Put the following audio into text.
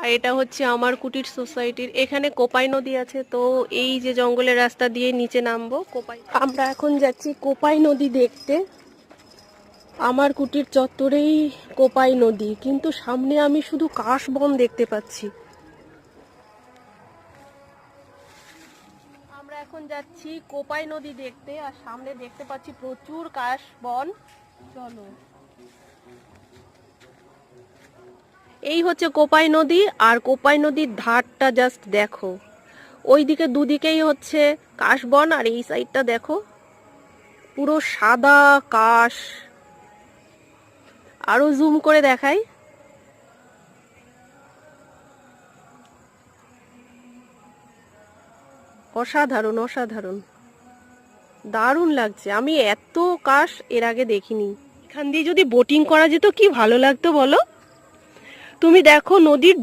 আর এটা হচ্ছে আমার কুটির সোসাইটির, এখানে কোপাই নদী আছে। তো এই যে জঙ্গলের রাস্তা দিয়ে নিচে নামবো কোপাই, আমরা এখন যাচ্ছি কোপাই নদী দেখতে। আমার কুটির চত্বরেই কোপাই নদী, কিন্তু সামনে আমি শুধু কাশবন দেখতে পাচ্ছি। আমরা এখন যাচ্ছি কোপাই নদী দেখতে, আর সামনে দেখতে পাচ্ছি প্রচুর কাশবন। চলো, এই হচ্ছে কোপাই নদী, আর কোপাই নদীর ধারটা জাস্ট দেখো, ওইদিকে দুদিকেই হচ্ছে কাশবন, আর এই সাইডটা দেখো পুরো সাদা কাশ। আরো জুম করে দেখাই, অসাধারণ অসাধারণ, দারুণ লাগছে। আমি এত কাশ এর আগে দেখিনি। এখান দিয়ে যদি বোটিং করা যেত কি ভালো লাগতো বলো। তুমি দেখো নদীর